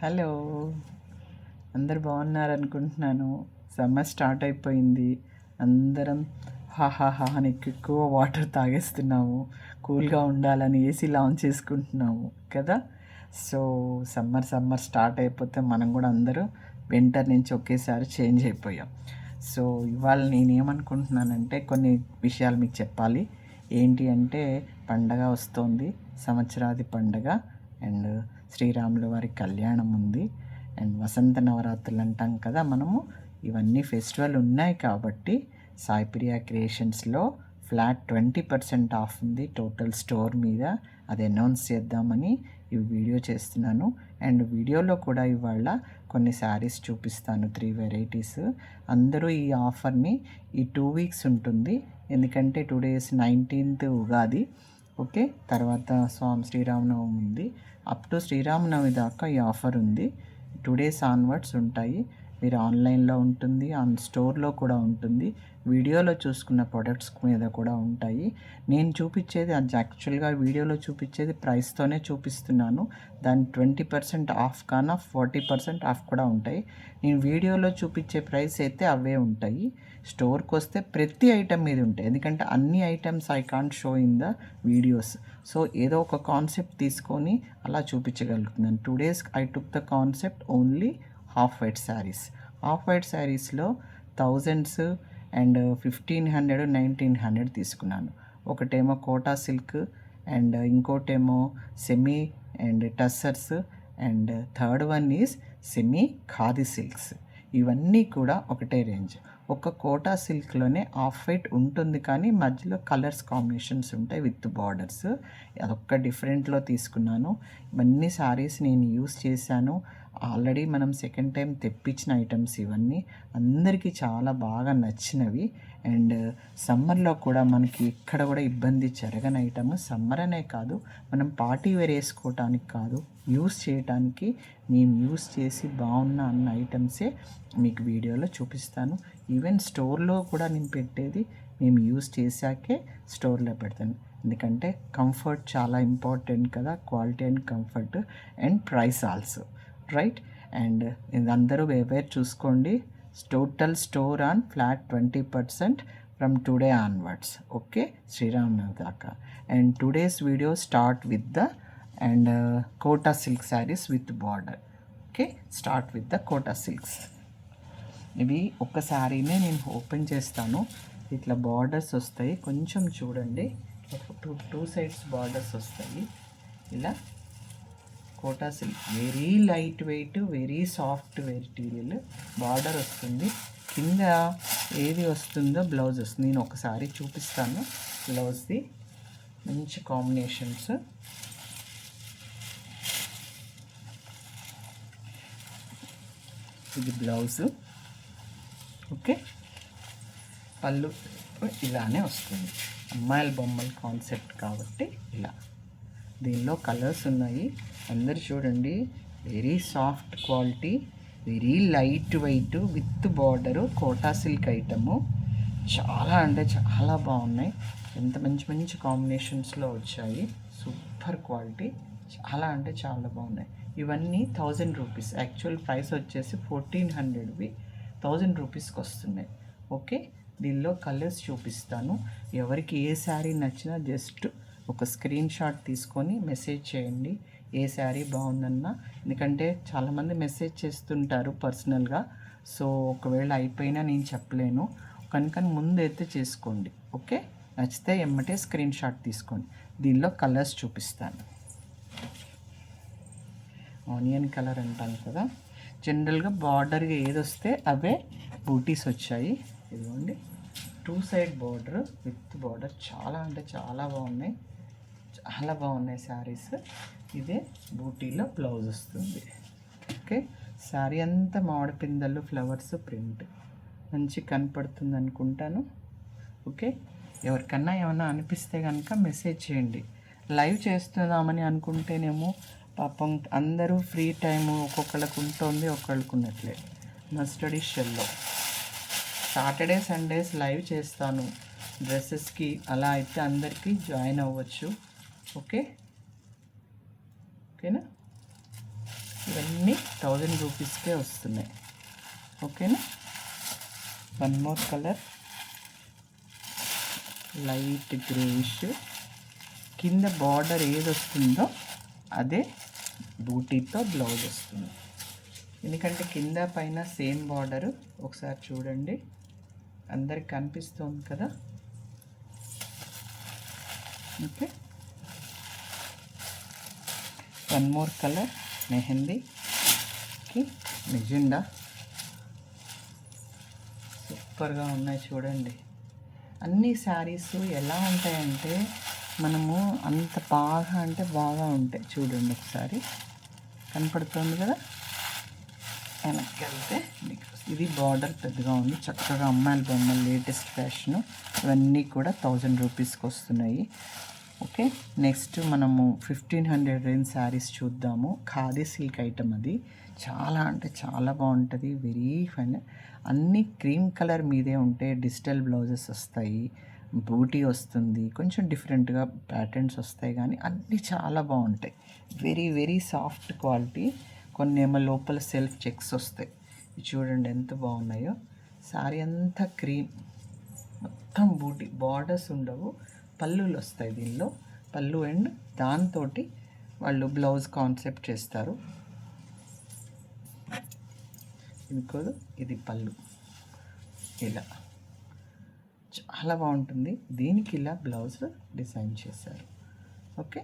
Hello, అందరు బాగున్నారనుకుంటున్నాను. Summer start అయిపోయింది. అందరం హాహాహా అని ఎక్కువ వాటర్ తాగేస్తున్నాము. కూల్గా ఉండాలని ఏసీ లాంచ్ చేసుకుంటున్నాము కదా. సో సమ్మర్ స్టార్ట్ అయిపోతే మనం కూడా అందరూ వింటర్ నుంచి ఒకేసారి చేంజ్ అయిపోయాం. సో ఇవాళ నేనేమనుకుంటున్నానంటే కొన్ని విషయాలు మీకు చెప్పాలి. ఏంటి అంటే, పండగ వస్తోంది, సంవత్సరాది పండగ. అండ్ శ్రీరాముల వారి కళ్యాణం ఉంది. అండ్ వసంత నవరాత్రులు అంటాం కదా మనము. ఇవన్నీ ఫెస్టివల్ ఉన్నాయి కాబట్టి సాయిప్రియ క్రియేషన్స్లో ఫ్లాట్ 20% ఆఫ్ ఉంది టోటల్ స్టోర్ మీద. అది అనౌన్స్ చేద్దామని ఈ వీడియో చేస్తున్నాను. అండ్ వీడియోలో కూడా ఇవాళ కొన్ని శారీస్ చూపిస్తాను, 3 వెరైటీస్. అందరూ ఈ ఆఫర్ని ఈ 2 వీక్స్ ఉంటుంది. ఎందుకంటే 2 డేస్ 19th ఉగాది, ఓకే, తర్వాత శ్రీరామనవమి ఉంది. అప్ టు శ్రీరామనవమి దాకా ఈ ఆఫర్ ఉంది. 2 డేస్ ఆన్వర్డ్స్ ఉంటాయి. మీరు ఆన్లైన్లో ఉంటుంది, స్టోర్లో కూడా ఉంటుంది. వీడియోలో చూసుకున్న ప్రొడక్ట్స్ మీద కూడా ఉంటాయి. నేను చూపించేది అది యాక్చువల్గా వీడియోలో చూపించేది ప్రైస్తోనే చూపిస్తున్నాను. దాని 20% ఆఫ్ కాన 40% ఆఫ్ కూడా ఉంటాయి. నేను వీడియోలో చూపించే ప్రైస్ అయితే అవే ఉంటాయి. స్టోర్కి వస్తే ప్రతి ఐటెం మీద ఉంటాయి, ఎందుకంటే అన్ని items I can't show in the videos. So ఏదో ఒక కాన్సెప్ట్ తీసుకొని అలా చూపించగలుగుతున్నాను. 2 days I took the concept only half white saris. Half white శారీస్లో థౌజండ్స్ అండ్ 1500, 1900 తీసుకున్నాను. ఒకటేమో కోటా సిల్క్, అండ్ ఇంకోటేమో semi and tussars, and third one is semi khadi silks. ఇవన్నీ కూడా ఒకటే రేంజ్. ఒక కోటా సిల్క్లోనే ఆఫ్ వైట్ ఉంటుంది, కానీ మధ్యలో కలర్స్ కాంబినేషన్స్ ఉంటాయి విత్ బార్డర్స్. అదొక్క డిఫరెంట్లో తీసుకున్నాను. ఇవన్నీ శారీస్ నేను యూస్ చేశాను ఆల్రెడీ. మనం సెకండ్ టైం తెప్పించిన ఐటమ్స్ ఇవన్నీ అందరికీ చాలా బాగా నచ్చినవి. అండ్ సమ్మర్లో కూడా మనకి ఎక్కడ కూడా ఇబ్బంది జరగని ఐటమ్. సమ్మర్ అనే కాదు, మనం పార్టీ వేర్ వేసుకోవటానికి కాదు, యూస్ చేయటానికి మేము యూస్ చేసి బాగున్న అన్న ఐటమ్సే మీకు వీడియోలో చూపిస్తాను. ఈవెన్ స్టోర్లో కూడా నేను పెట్టేది మేము యూస్ చేశాకే స్టోర్లో పెడతాను. ఎందుకంటే కంఫర్ట్ చాలా ఇంపార్టెంట్ కదా, quality and comfort and price also, right. And అందరూ అవేర్ చూసుకోండి. Total store on flat 20% from today onwards, okay, Sri Rama Navami దాకా. And today's video start with the and Kota silk saris with border. Okay, start with the Kota silks. ఇవి ఒక శారీనే నేను open చేస్తాను. ఇట్లా borders వస్తాయి, కొంచెం చూడండి. టూ సైడ్స్ బార్డర్స్ వస్తాయి. ఇలా Kota silk, very light weight, very soft material. Border వస్తుంది, కింద ఏది వస్తుందో బ్లౌజ్ వస్తుంది. నేను ఒకసారి చూపిస్తాను బ్లౌజ్ది. మంచి కాంబినేషన్స్. ఇది బ్లౌజు, ఓకే. పళ్ళు ఇలానే వస్తుంది. అమ్మాయిల బొమ్మల కాన్సెప్ట్ కాబట్టి ఇలా. దీనిలో కలర్స్ ఉన్నాయి, అందరు చూడండి. Very soft quality, very light weight with border, Kota silk item. చాలా అంటే చాలా బాగున్నాయి. ఎంత మంచి మంచి కాంబినేషన్స్లో వచ్చాయి. సూపర్ క్వాలిటీ, చాలా అంటే చాలా బాగున్నాయి. ఇవన్నీ 1000 రూపీస్. యాక్చువల్ ప్రైస్ వచ్చేసి 1400వి 1000 రూపీస్కి వస్తున్నాయి, ఓకే. దీనిలో కలర్స్ చూపిస్తాను. ఎవరికి ఏ శారీ నచ్చినా జస్ట్ ఒక స్క్రీన్ షాట్ తీసుకొని మెసేజ్ చేయండి, ఏ శారీ బాగుందన్నా. ఎందుకంటే చాలామంది మెసేజ్ చేస్తుంటారు పర్సనల్గా. సో ఒకవేళ అయిపోయినా నేను చెప్పలేను కనుక ముందు అయితే చేసుకోండి, ఓకే. నచ్చితే ఎమ్మటే స్క్రీన్ షాట్ తీసుకోండి. దీనిలో కలర్స్ చూపిస్తాను. ఆనియన్ కలర్ అంటాను కదా, జనరల్గా బార్డర్గా ఏది వస్తే అవే బూటీస్ వచ్చాయి. ఇదిగోండి, 2 సైడ్ బార్డర్ విత్ బార్డర్. చాలా అంటే చాలా బాగున్నాయి, చాలా బాగున్నాయి శారీస్. ఇదే బూటీలో బ్లౌజ్ వస్తుంది, ఓకే. శారీ అంతా మామిడి పిందెలు, ఫ్లవర్స్ ప్రింట్ మంచి కనపడుతుంది అనుకుంటాను, ఓకే. ఎవరికన్నా ఏమన్నా అనిపిస్తే కనుక మెసేజ్ చేయండి. లైవ్ చేస్తున్నామని అనుకుంటేనేమో పాపం అందరూ ఫ్రీ టైము ఒక్కొక్కళ్ళకు ఉంటుంది, ఒక్కళ్ళకు ఉన్నట్లే. నా స్టడీ షెల్లో సాటర్డే సండేస్ లైవ్ చేస్తాను డ్రెస్సెస్కి. అలా అయితే అందరికీ జాయిన్ అవ్వచ్చు, ఓకే, ఓకేనా. ఇవన్నీ ఇవన్నీ 1000 రూపీస్కే వస్తున్నాయి. ఓకేనా. One more colour light greyish, కింద బార్డర్ ఏది వస్తుందో అదే బూటీతో బ్లౌజ్ వస్తుంది. ఎందుకంటే కింద పైన సేమ్ బార్డరు. ఒకసారి చూడండి, అందరికి కనిపిస్తుంది కదా. ఓకే. వన్ మోర్ కలర్ మెహందీకి మెజెండా. సూపర్గా ఉన్నాయి చూడండి. అన్ని శారీస్ ఎలా ఉంటాయంటే మనము అంత బాగా అంటే బాగా ఉంటాయి. చూడండి ఒకసారి, కనపడుతుంది కదా. వెనక్కి వెళ్తే మీకు ఇది బార్డర్ పెద్దగా ఉంది, చక్కగా అమ్మాయిల బొమ్మలు లేటెస్ట్ ఫ్యాషను. ఇవన్నీ కూడా 1000 రూపీస్కి వస్తున్నాయి. ఓకే. నెక్స్ట్ మనము 1500 రేంజ్ శారీస్ చూద్దాము. ఖాదీ సిల్క్ ఐటమ్ అది. చాలా అంటే చాలా బాగుంటుంది, వెరీ ఫైన్. అన్నీ క్రీమ్ కలర్ మీదే ఉంటే డిజిటల్ బ్లౌజెస్ వస్తాయి, బూటీ వస్తుంది, కొంచెం డిఫరెంట్గా ప్యాటర్న్స్ వస్తాయి, కానీ అన్నీ చాలా బాగుంటాయి. Very very soft quality. కొన్ని ఏమో లోపల సెల్ఫ్ చెక్స్ వస్తాయి. చూడండి ఎంత బాగున్నాయో. శారీ అంతా క్రీమ్, మొత్తం బూటీ, బార్డర్స్ ఉండవు, పళ్ళులు వస్తాయి దీనిలో. పళ్ళు అండ్ దాంతో వాళ్ళు బ్లౌజ్ కాన్సెప్ట్ చేస్తారు. ఇంకోదు ఇది పళ్ళు, ఇలా చాలా బాగుంటుంది. దీనికి ఇలా బ్లౌజ్ డిజైన్ చేశారు. ఓకే.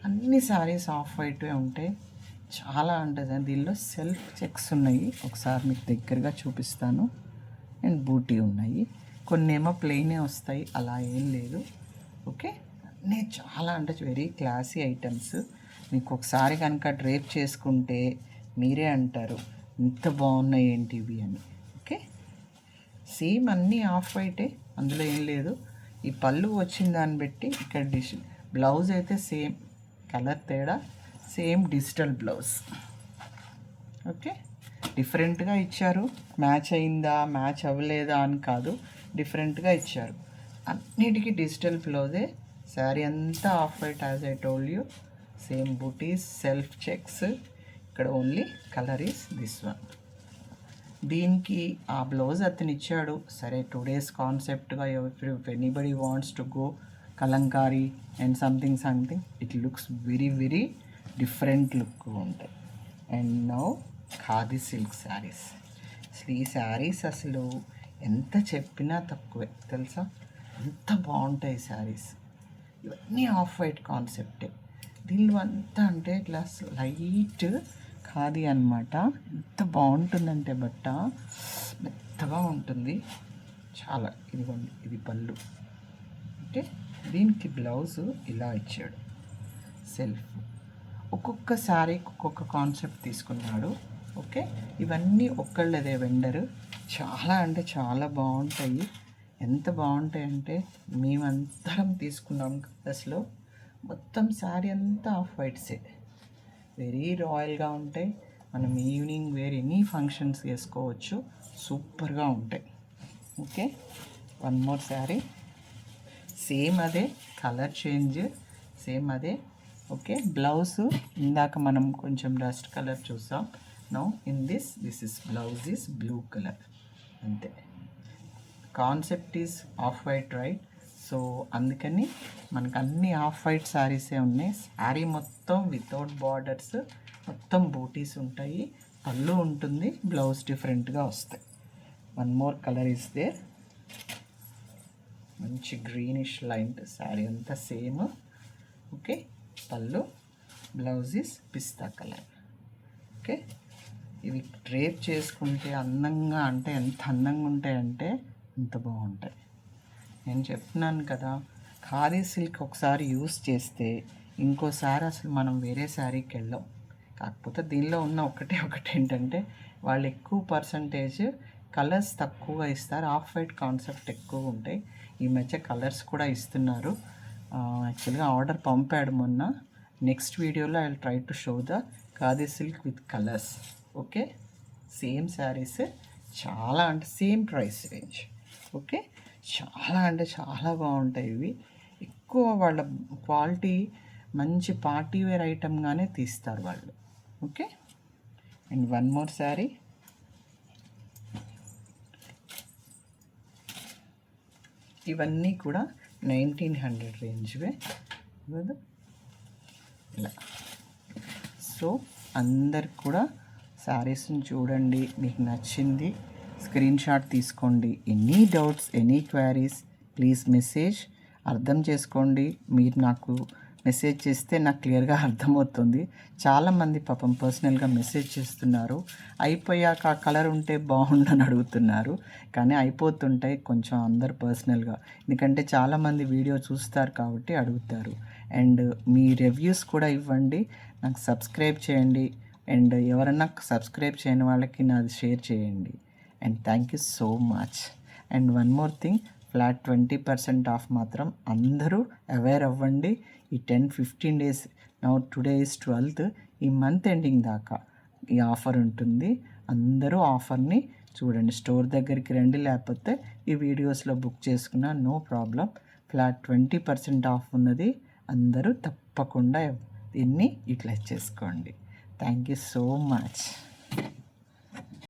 అన్ని శారీస్ ఆఫ్ వైట్వే ఉంటాయి, చాలా ఉంటుంది. దీనిలో సెల్ఫ్ చెక్స్ ఉన్నాయి, ఒకసారి మీకు దగ్గరగా చూపిస్తాను. అండ్ బూటీ ఉన్నాయి, కొన్ని ఏమో ప్లెయినే వస్తాయి, అలా ఏం లేదు. ఓకే. అన్నీ చాలా అంటే వెరీ క్లాసీ ఐటమ్స్. మీకు ఒకసారి కనుక డ్రేప్ చేసుకుంటే మీరే అంటారు ఇంత బాగున్నాయి ఏంటి ఇవి అని. ఓకే. సేమ్ అన్నీ ఆఫ్ వైటే, అందులో ఏం లేదు. ఈ పళ్ళు వచ్చిన దాన్ని బట్టి ఇక్కడ బ్లౌజ్ అయితే సేమ్ కలర్ తేడా, సేమ్ డిజిటల్ బ్లౌజ్. ఓకే. డిఫరెంట్గా ఇచ్చారు, మ్యాచ్ అయిందా మ్యాచ్ అవ్వలేదా అని కాదు, డిఫరెంట్గా ఇచ్చారు. అన్నిటికీ డిజిటల్ బ్లౌజే. శారీ అంతా off white as I told you. Same booties, self checks. ఇక్కడ only colour is this one. దీనికి ఆ బ్లౌజ్ అతను ఇచ్చాడు సరే, 2 days కాన్సెప్ట్గా. If anybody wants to go Kalamkari and something it looks very very different look ఉంటాయి. And now khadi silk saris. అసలు ఈ శారీస్ అసలు ఎంత చెప్పినా తక్కువే తెలుసా, ఎంత బాగుంటాయి శారీస్. ఇవన్నీ ఆఫ్ వైట్ కాన్సెప్టే. దీనిలో అంతా అంటే ఇట్లా లైట్ ఖాదీ అనమాట. ఎంత బాగుంటుందంటే బట్ట మెత్తగా ఉంటుంది చాలా. ఇదిగోండి, ఇది పళ్ళు. ఓకే. దీనికి బ్లౌజు ఇలా ఇచ్చాడు సెల్ఫ్. ఒక్కొక్క శారీకి ఒక్కొక్క కాన్సెప్ట్ తీసుకున్నాడు. ఓకే. ఇవన్నీ ఒక్కళ్ళదే వెండరు. చాలా అంటే చాలా బాగుంటాయి. ఎంత బాగుంటాయి అంటే మేమందరం తీసుకున్నాం కలర్స్లో. మొత్తం శారీ అంతా ఆఫ్ వైట్సే, వెరీ రాయల్గా ఉంటాయి. మనం ఈవినింగ్ వేర్ ఎనీ ఫంక్షన్స్ వేసుకోవచ్చు, సూపర్గా ఉంటాయి. Okay. One more sari, same అదే కలర్ చేంజ్, సేమ్ అదే. ఓకే. బ్లౌజ్ ఇందాక మనం కొంచెం డస్ట్ కలర్ చూసాం. Now in this is blouse is blue colour, అంతే. Concept is off white right, so అందుకని మనకు అన్ని ఆఫ్ వైట్ శారీసే ఉన్నాయి. శారీ మొత్తం వితౌట్ బార్డర్స్, మొత్తం బూటీస్ ఉంటాయి, పళ్ళు ఉంటుంది, బ్లౌజ్ డిఫరెంట్గా వస్తాయి. One more colour is there, మంచి గ్రీనిష్ లైన్. శారీ అంతా సేమ్. ఓకే. పళ్ళు, బ్లౌజ్ ఈస్ పిస్తా కలర్. ఓకే. ఇవి డ్రేప్ చేసుకుంటే అందంగా, అంటే ఎంత అందంగా ఉంటాయంటే అంత బాగుంటాయి. నేను చెప్తున్నాను కదా, ఖాదీ సిల్క్ ఒకసారి యూస్ చేస్తే ఇంకోసారి అసలు మనం వేరే శారీకి వెళ్ళాం. కాకపోతే దీనిలో ఉన్న ఒకటి ఏంటంటే వాళ్ళు ఎక్కువ పర్సంటేజ్ కలర్స్ తక్కువగా ఇస్తారు, ఆఫ్ వైట్ కాన్సెప్ట్ ఎక్కువ ఉంటాయి. ఈ మధ్య కలర్స్ కూడా ఇస్తున్నారు. యాక్చువల్గా ఆర్డర్ పంపాడు మొన్న. నెక్స్ట్ వీడియోలో I will try to show the khadi silk with colours. Okay. Same saris, చాలా అంటే సేమ్ ప్రైస్ రేంజ్. ఓకే. చాలా అంటే చాలా బాగుంటాయి ఇవి. ఎక్కువ వాళ్ళ క్వాలిటీ మంచి పార్టీ వేర్ ఐటమ్గానే తీస్తారు వాళ్ళు. Okay. And one more sari. ఇవన్నీ కూడా 1900 రేంజ్వే కదా. ఇలా సో అందరికి కూడా శారీస్ని చూడండి, మీకు నచ్చింది స్క్రీన్ షాట్ తీసుకోండి. Any doubts, any queries please message. అర్థం చేసుకోండి. మీరు నాకు మెసేజ్ చేస్తే నాకు క్లియర్గా అర్థమవుతుంది. చాలామంది పాపం పర్సనల్గా మెసేజ్ చేస్తున్నారు, అయిపోయాక ఆ కలర్ ఉంటే బాగుండని అడుగుతున్నారు. కానీ అయిపోతుంటాయి కొంచెం అందరు పర్సనల్గా, ఎందుకంటే చాలామంది వీడియో చూస్తారు కాబట్టి అడుగుతారు. అండ్ మీ రివ్యూస్ కూడా ఇవ్వండి, నాకు సబ్స్క్రైబ్ చేయండి. అండ్ ఎవరన్నా సబ్స్క్రైబ్ చేయని వాళ్ళకి నాది షేర్ చేయండి. And thank you so much. And one more thing, flat 20% of మాత్రం అందరూ అవేర్ అవ్వండి. ఈ 10-15 days, now today is 12th, ఈ మంత్ ఎండింగ్ దాకా ఈ ఆఫర్ ఉంటుంది. అందరూ ఆఫర్ని చూడండి. స్టోర్ దగ్గరికి రండి, లేకపోతే ఈ వీడియోస్లో బుక్ చేసుకున్న నో ప్రాబ్లం. ఫ్లాట్ 20% ఆఫ్ ఉన్నది. అందరూ తప్పకుండా దీన్ని యూటిలైజ్ చేసుకోండి. Thank you so much.